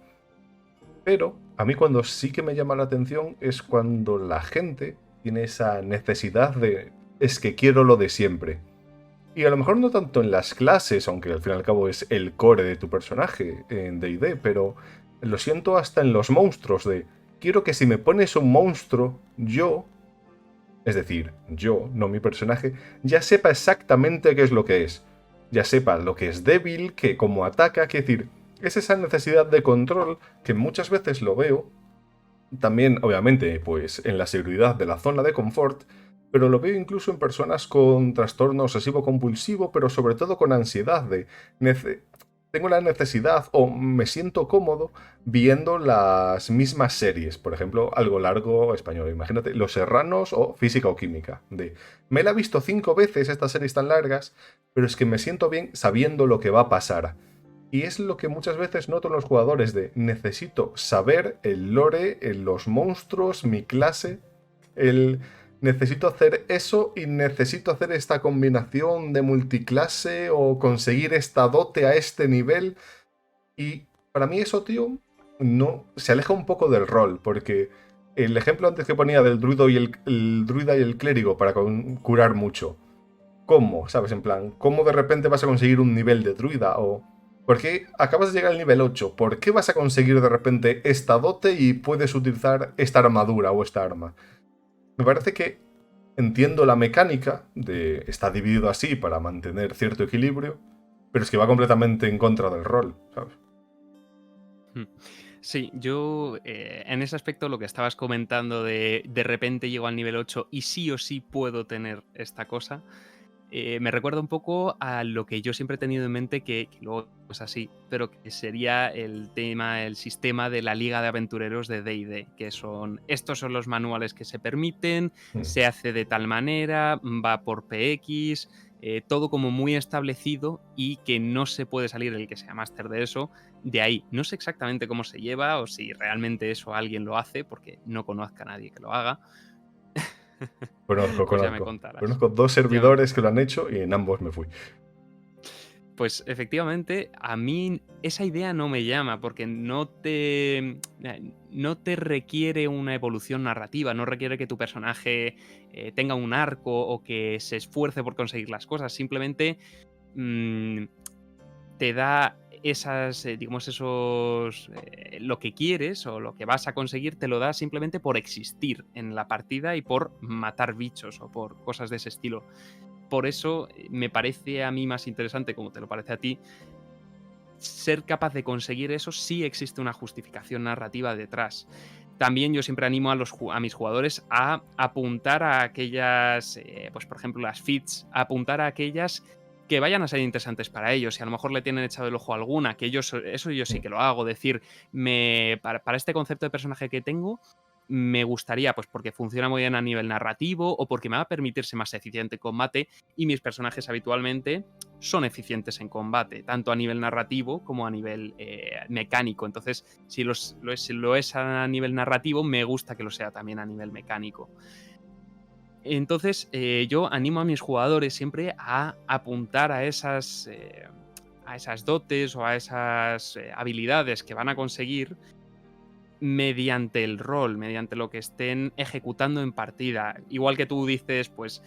Pero a mí cuando sí que me llama la atención es cuando la gente tiene esa necesidad de es que quiero lo de siempre. Y a lo mejor no tanto en las clases, aunque al fin y al cabo es el core de tu personaje en D&D, pero lo siento hasta en los monstruos de quiero que si me pones un monstruo, yo, es decir, yo, no mi personaje, ya sepa exactamente qué es lo que es. Ya sepa lo que es débil, que cómo ataca, que decir, es esa necesidad de control que muchas veces lo veo también, obviamente, pues en la seguridad de la zona de confort, pero lo veo incluso en personas con trastorno obsesivo-compulsivo, pero sobre todo con ansiedad de tengo la necesidad o me siento cómodo viendo las mismas series, por ejemplo, algo largo español, imagínate, Los Serranos o Física o Química, de me la he visto 5 veces estas series tan largas, pero es que me siento bien sabiendo lo que va a pasar. Y es lo que muchas veces noto en los jugadores de necesito saber el lore, los monstruos, mi clase, el necesito hacer eso y necesito hacer esta combinación de multiclase o conseguir esta dote a este nivel. Y para mí eso, tío, no se aleja un poco del rol, porque el ejemplo antes que ponía del druido y el druida y el clérigo para curar mucho. ¿Cómo? ¿Sabes? En plan, ¿cómo de repente vas a conseguir un nivel de druida? O ¿por qué acabas de llegar al nivel 8? ¿Por qué vas a conseguir de repente esta dote y puedes utilizar esta armadura o esta arma? Me parece que entiendo la mecánica de está dividido así para mantener cierto equilibrio, pero es que va completamente en contra del rol, ¿sabes? Hmm. Sí, yo en ese aspecto lo que estabas comentando de repente llego al nivel 8 y sí o sí puedo tener esta cosa, me recuerda un poco a lo que yo siempre he tenido en mente, que luego es así, pero que sería el tema, el sistema de la Liga de Aventureros de D&D, que estos son los manuales que se permiten, Mm. se hace de tal manera, va por PX, todo como muy establecido y que no se puede salir el que sea máster de eso de ahí. No sé exactamente cómo se lleva o si realmente eso alguien lo hace, porque no conozca a nadie que lo haga. Conozco, Pues ya me conozco. contarás. Conozco 2 Ya me servidores que lo han contarás. hecho y en ambos me fui. Pues efectivamente, a mí esa idea no me llama porque no te requiere una evolución narrativa, no requiere que tu personaje tenga un arco o que se esfuerce por conseguir las cosas, simplemente mm, te da esas, digamos, lo que quieres o lo que vas a conseguir, te lo da simplemente por existir en la partida y por matar bichos o por cosas de ese estilo. Por eso me parece a mí más interesante, como te lo parece a ti, ser capaz de conseguir eso si existe una justificación narrativa detrás. También yo siempre animo a mis jugadores a apuntar a aquellas, pues por ejemplo las feats, a apuntar a aquellas que vayan a ser interesantes para ellos. Si a lo mejor le tienen echado el ojo a alguna, que ellos, eso yo sí Mm. que lo hago, decir, para este concepto de personaje que tengo, me gustaría, pues porque funciona muy bien a nivel narrativo o porque me va a permitir ser más eficiente en combate y mis personajes habitualmente son eficientes en combate, tanto a nivel narrativo como a nivel mecánico. Entonces, si lo es a nivel narrativo, me gusta que lo sea también a nivel mecánico. Entonces, yo animo a mis jugadores siempre a apuntar a esas dotes o a esas habilidades que van a conseguir mediante el rol, mediante lo que estén ejecutando en partida. Igual que tú dices, pues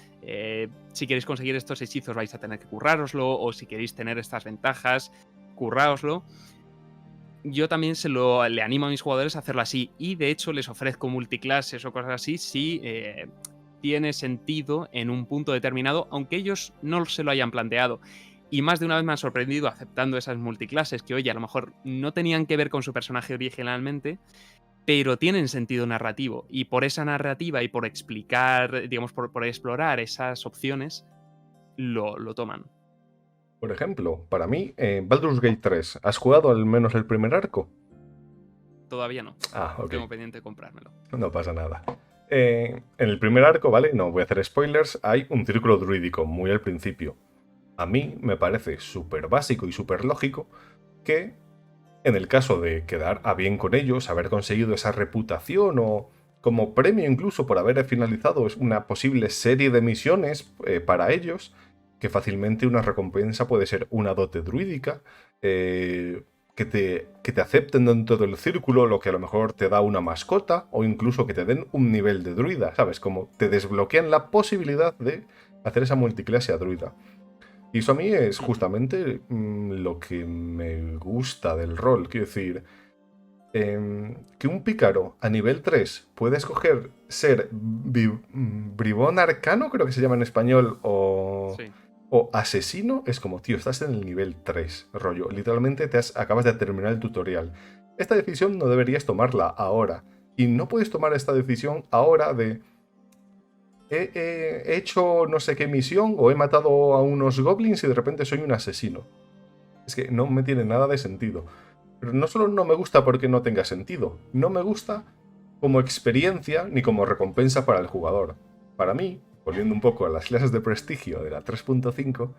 si queréis conseguir estos hechizos vais a tener que currároslo, o si queréis tener estas ventajas, curráoslo. Yo también le animo a mis jugadores a hacerlo así, y de hecho les ofrezco multiclases o cosas así si tiene sentido en un punto determinado, aunque ellos no se lo hayan planteado. Y más de una vez me han sorprendido aceptando esas multiclases que, oye, a lo mejor no tenían que ver con su personaje originalmente, pero tienen sentido narrativo. Y por esa narrativa y por explicar, digamos, por explorar esas opciones, lo toman. Por ejemplo, para mí, Baldur's Gate 3, ¿has jugado al menos el primer arco? Todavía no. Ah, ok. Tengo pendiente de comprármelo. No pasa nada. En el primer arco, ¿vale? No voy a hacer spoilers, hay un círculo druídico muy al principio. A mí me parece súper básico y súper lógico que, en el caso de quedar a bien con ellos, haber conseguido esa reputación o como premio incluso por haber finalizado una posible serie de misiones para ellos, que fácilmente una recompensa puede ser una dote druídica, que te acepten dentro del círculo, lo que a lo mejor te da una mascota, o incluso que te den un nivel de druida, ¿sabes? Como te desbloquean la posibilidad de hacer esa multiclase a druida. Y eso a mí es Ujú. justamente lo que me gusta del rol. Quiero decir, que un pícaro a nivel 3 puede escoger ser bribón arcano, creo que se llama en español, Sí. o asesino, es como, tío, estás en el nivel 3 rollo. Literalmente acabas de terminar el tutorial. Esta decisión no deberías tomarla ahora. Y no puedes tomar esta decisión ahora de he hecho no sé qué misión o he matado a unos goblins y de repente soy un asesino. Es que no me tiene nada de sentido. Pero no solo no me gusta porque no tenga sentido, no me gusta como experiencia ni como recompensa para el jugador. Para mí, volviendo un poco a las clases de prestigio de la 3.5,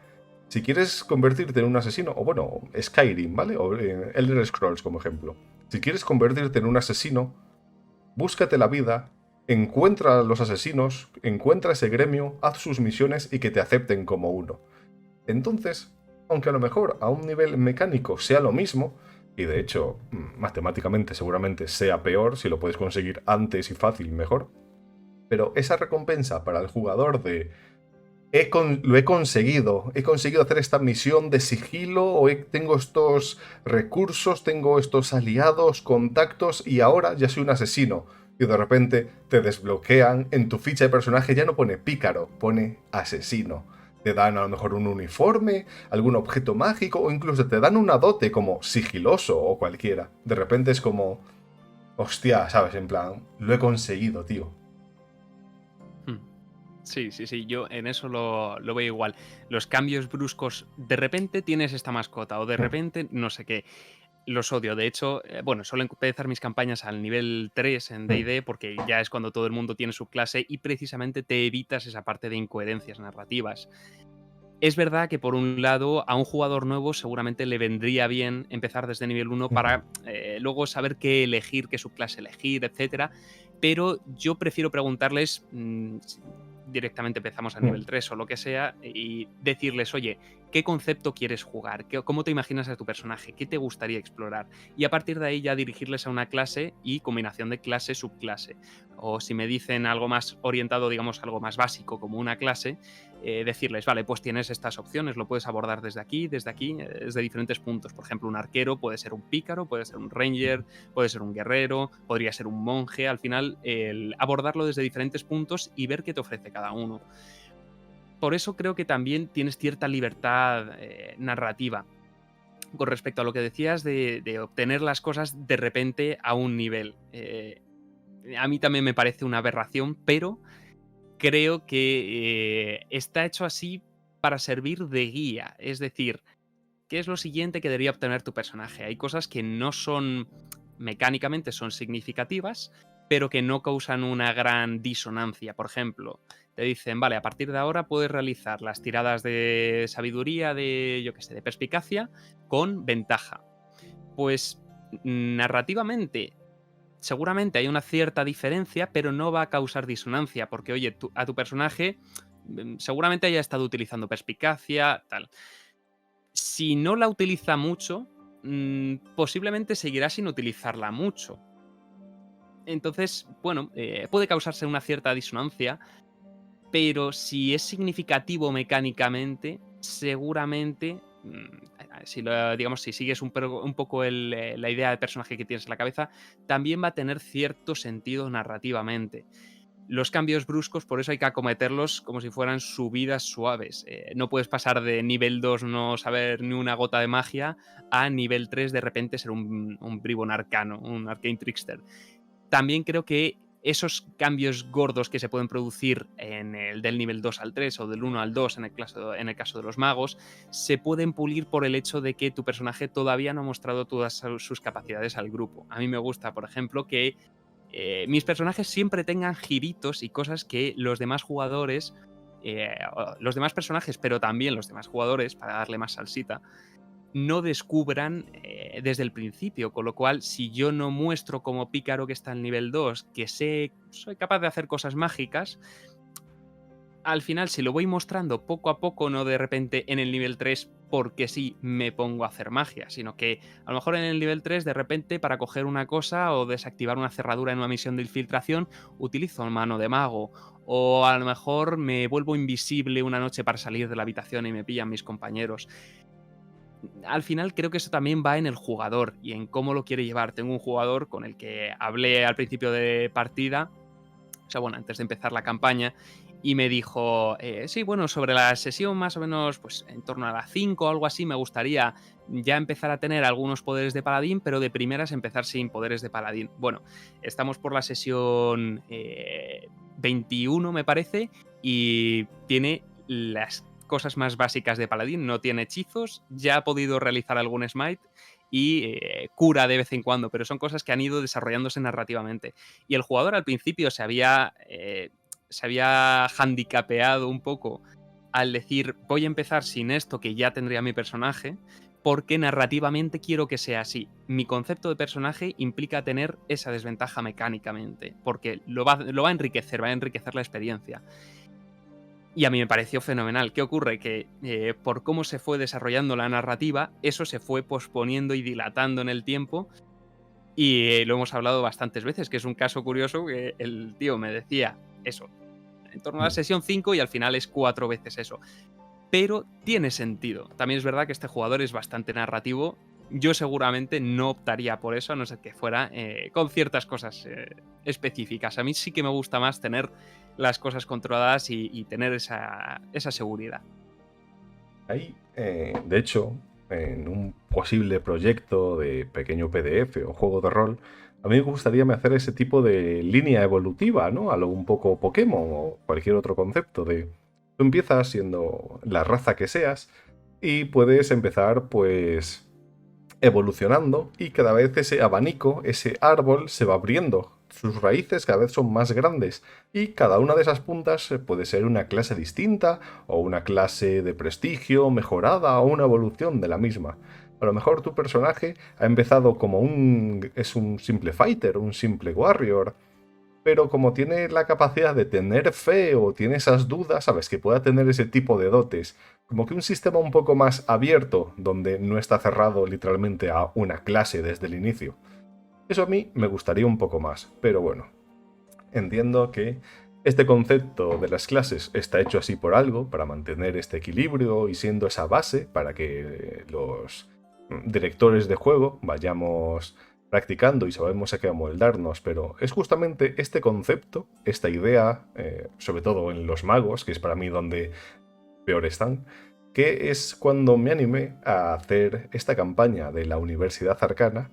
si quieres convertirte en un asesino, o bueno, Skyrim, ¿vale? O Elder Scrolls como ejemplo. Si quieres convertirte en un asesino, búscate la vida, encuentra a los asesinos, encuentra ese gremio, haz sus misiones y que te acepten como uno. Entonces, aunque a lo mejor a un nivel mecánico sea lo mismo, y de hecho matemáticamente seguramente sea peor, si lo puedes conseguir antes y fácil, mejor, pero esa recompensa para el jugador de lo he conseguido hacer esta misión de sigilo, o tengo estos recursos, tengo estos aliados, contactos, y ahora ya soy un asesino. Y de repente te desbloquean en tu ficha de personaje, ya no pone pícaro, pone asesino. Te dan a lo mejor un uniforme, algún objeto mágico, o incluso te dan una dote como sigiloso o cualquiera. De repente es como, hostia, ¿sabes? En plan, lo he conseguido, tío. Hmm. Sí, sí, sí, yo en eso lo veo igual. Los cambios bruscos, de repente tienes esta mascota o de Mm, repente no sé qué. Los odio. De hecho, bueno, suelo empezar mis campañas al nivel 3 en mm, D&D porque ya es cuando todo el mundo tiene su clase y precisamente te evitas esa parte de incoherencias narrativas. Es verdad que por un lado a un jugador nuevo seguramente le vendría bien empezar desde nivel 1 ujú, para luego saber qué elegir, qué subclase elegir, etcétera, pero yo prefiero preguntarles directamente empezamos a mm. nivel 3 o lo que sea y decirles, oye, ¿qué concepto quieres jugar? ¿Cómo te imaginas a tu personaje? ¿Qué te gustaría explorar? Y a partir de ahí ya dirigirles a una clase y combinación de clase-subclase. O si me dicen algo más orientado, digamos, algo más básico como una clase, decirles, vale, pues tienes estas opciones, lo puedes abordar desde aquí, desde diferentes puntos. Por ejemplo, un arquero puede ser un pícaro, puede ser un ranger, puede ser un guerrero, podría ser un monje. Al final, el abordarlo desde diferentes puntos y ver qué te ofrece cada uno. Por eso creo que también tienes cierta libertad narrativa con respecto a lo que decías de obtener las cosas de repente a un nivel. A mí también me parece una aberración, pero creo que está hecho así para servir de guía. Es decir, ¿qué es lo siguiente que debería obtener tu personaje? Hay cosas que no son mecánicamente son significativas, pero que no causan una gran disonancia. Por ejemplo, te dicen, vale, a partir de ahora puedes realizar las tiradas de sabiduría, de, yo qué sé, de perspicacia, con ventaja. Pues narrativamente seguramente hay una cierta diferencia, pero no va a causar disonancia, porque, oye, a tu personaje seguramente haya estado utilizando perspicacia, tal. Si no la utiliza mucho, posiblemente seguirá sin utilizarla mucho. Entonces, bueno, puede causarse una cierta disonancia, pero si es significativo mecánicamente, seguramente, si digamos, si sigues un poco la idea de personaje que tienes en la cabeza, también va a tener cierto sentido narrativamente. Los cambios bruscos, por eso hay que acometerlos como si fueran subidas suaves. No puedes pasar de nivel 2 no saber ni una gota de magia a nivel 3 de repente ser un bribón arcano, un arcane trickster. También creo que esos cambios gordos que se pueden producir en el del nivel 2 al 3 o del 1 al 2 en el caso de los magos, se pueden pulir por el hecho de que tu personaje todavía no ha mostrado todas sus capacidades al grupo. A mí me gusta, por ejemplo, que mis personajes siempre tengan giritos y cosas que los demás jugadores, los demás personajes, pero también los demás jugadores, para darle más salsita, no descubran desde el principio. Con lo cual, si yo no muestro como pícaro que está en nivel 2 que soy capaz de hacer cosas mágicas, al final, si lo voy mostrando poco a poco, no de repente en el nivel 3 porque sí me pongo a hacer magia, sino que a lo mejor en el nivel 3 de repente para coger una cosa o desactivar una cerradura en una misión de infiltración utilizo mano de mago, o a lo mejor me vuelvo invisible una noche para salir de la habitación y me pillan mis compañeros. Al final creo que eso también va en el jugador y en cómo lo quiere llevar. Tengo un jugador con el que hablé al principio de partida, o sea, bueno, antes de empezar la campaña, y me dijo, sí, bueno, sobre la sesión más o menos, pues en torno a las 5 o algo así, me gustaría ya empezar a tener algunos poderes de paladín, pero de primeras empezar sin poderes de paladín. Bueno, estamos por la sesión 21, me parece, y tiene las cosas más básicas de paladín, no tiene hechizos, ya ha podido realizar algún smite y cura de vez en cuando, pero son cosas que han ido desarrollándose narrativamente. Y el jugador al principio se había handicapeado un poco al decir voy a empezar sin esto que ya tendría mi personaje, porque narrativamente quiero que sea así. Mi concepto de personaje implica tener esa desventaja mecánicamente, porque lo va a enriquecer la experiencia. Y a mí me pareció fenomenal. ¿Qué ocurre? Que por cómo se fue desarrollando la narrativa, eso se fue posponiendo y dilatando en el tiempo. Y lo hemos hablado bastantes veces, que es un caso curioso que el tío me decía eso, en torno a la Mm. sesión 5 y al final es 4 veces eso. Pero tiene sentido. También es verdad que este jugador es bastante narrativo. Yo seguramente no optaría por eso, a no ser que fuera con ciertas cosas específicas. A mí sí que me gusta más tener las cosas controladas y tener esa seguridad. Ahí, de hecho, en un posible proyecto de pequeño PDF o juego de rol, a mí me gustaría hacer ese tipo de línea evolutiva, ¿no? A lo un poco Pokémon o cualquier otro concepto de... Tú empiezas siendo la raza que seas y puedes empezar, pues, evolucionando y cada vez ese abanico, ese árbol se va abriendo. Sus raíces cada vez son más grandes y cada una de esas puntas puede ser una clase distinta o una clase de prestigio mejorada o una evolución de la misma. A lo mejor tu personaje ha empezado como es un simple fighter, un simple warrior, pero como tiene la capacidad de tener fe o tiene esas dudas, sabes, que pueda tener ese tipo de dotes, como que un sistema un poco más abierto, donde no está cerrado literalmente a una clase desde el inicio. Eso a mí me gustaría un poco más, pero bueno, entiendo que este concepto de las clases está hecho así por algo, para mantener este equilibrio y siendo esa base para que los directores de juego vayamos practicando y sabemos a qué amoldarnos, pero es justamente este concepto, esta idea, sobre todo en los magos, que es para mí donde peor están, que es cuando me animé a hacer esta campaña de la Universidad Arcana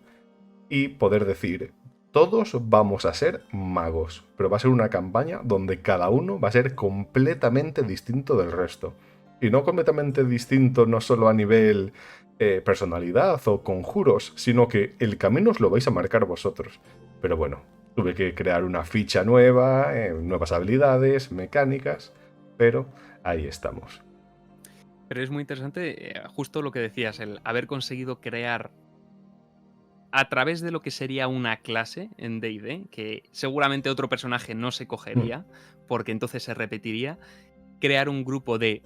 y poder decir, todos vamos a ser magos, pero va a ser una campaña donde cada uno va a ser completamente distinto del resto. Y no completamente distinto no solo a nivel personalidad o conjuros, sino que el camino os lo vais a marcar vosotros. Pero bueno, tuve que crear una ficha nueva, nuevas habilidades, mecánicas, pero ahí estamos. Pero es muy interesante, justo lo que decías, el haber conseguido crear a través de lo que sería una clase en D&D, que seguramente otro personaje no se Mm, cogería, porque entonces se repetiría, crear un grupo de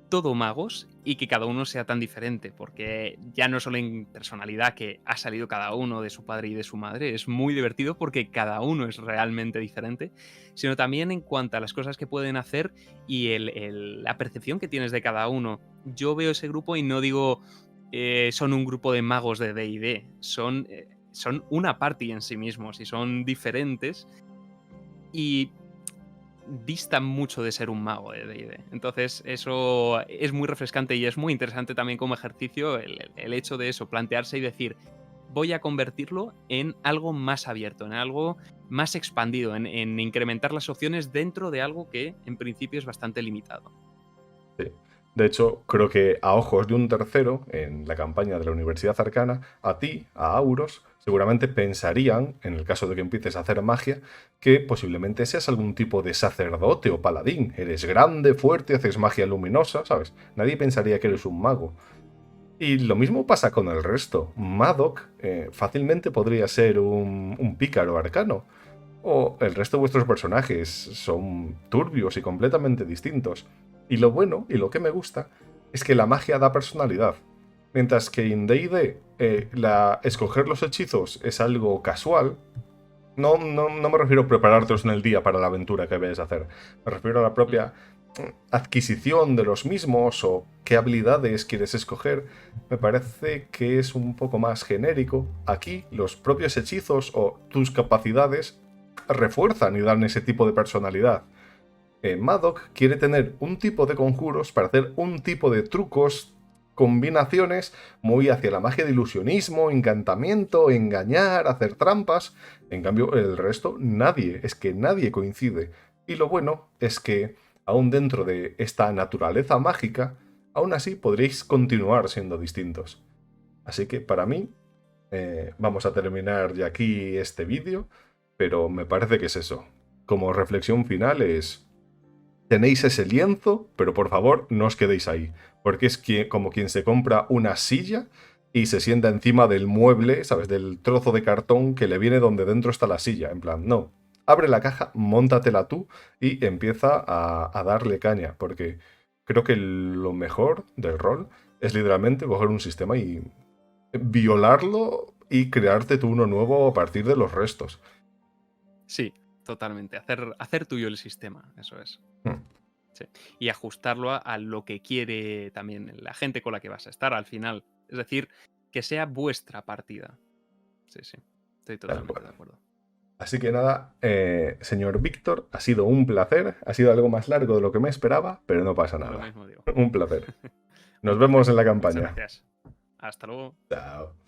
todo magos y que cada uno sea tan diferente, porque ya no solo en personalidad, que ha salido cada uno de su padre y de su madre, es muy divertido porque cada uno es realmente diferente, sino también en cuanto a las cosas que pueden hacer y la percepción que tienes de cada uno. Yo veo ese grupo y no digo son un grupo de magos de D&D, son una party en sí mismos y son diferentes y distan mucho de ser un mago de D&D. Entonces eso es muy refrescante y es muy interesante también como ejercicio el hecho de eso, plantearse y decir, voy a convertirlo en algo más abierto, en algo más expandido, en incrementar las opciones dentro de algo que en principio es bastante limitado. sí. De hecho, creo que a ojos de un tercero, en la campaña de la Universidad Arcana, a ti, a Auros, seguramente pensarían, en el caso de que empieces a hacer magia, que posiblemente seas algún tipo de sacerdote o paladín. Eres grande, fuerte, haces magia luminosa, ¿sabes? Nadie pensaría que eres un mago. Y lo mismo pasa con el resto. Madoc fácilmente podría ser un pícaro arcano. O el resto de vuestros personajes son turbios y completamente distintos. Y lo bueno, y lo que me gusta, es que la magia da personalidad. Mientras que en D&D escoger los hechizos es algo casual, no me refiero a preparártelos en el día para la aventura que vayas a hacer. Me refiero a la propia adquisición de los mismos o qué habilidades quieres escoger. Me parece que es un poco más genérico. Aquí los propios hechizos o tus capacidades refuerzan y dan ese tipo de personalidad. Madoc quiere tener un tipo de conjuros para hacer un tipo de trucos, combinaciones muy hacia la magia de ilusionismo, encantamiento, engañar, hacer trampas. En cambio, el resto, nadie, es que nadie coincide. Y lo bueno es que, aún dentro de esta naturaleza mágica, aún así podréis continuar siendo distintos. Así que para mí, vamos a terminar ya aquí este vídeo, pero me parece que es eso. Como reflexión final es... Tenéis ese lienzo, pero por favor no os quedéis ahí, porque es como quien se compra una silla y se sienta encima del mueble, ¿sabes? Del trozo de cartón que le viene donde dentro está la silla. En plan, no. Abre la caja, móntatela tú y empieza a darle caña, porque creo que lo mejor del rol es literalmente coger un sistema y violarlo y crearte tú uno nuevo a partir de los restos. Sí, totalmente. Hacer tuyo el sistema, eso es. Hmm. Sí. Y ajustarlo a lo que quiere también la gente con la que vas a estar al final. Es decir, que sea vuestra partida. Sí, sí. Estoy Tal totalmente cual. de acuerdo. Así que nada, señor Víctor, ha sido un placer. Ha sido algo más largo de lo que me esperaba, pero no pasa Lo nada. mismo digo. Un placer. Nos Un vemos placer. en la Muchas campaña. gracias. Hasta luego. Chao.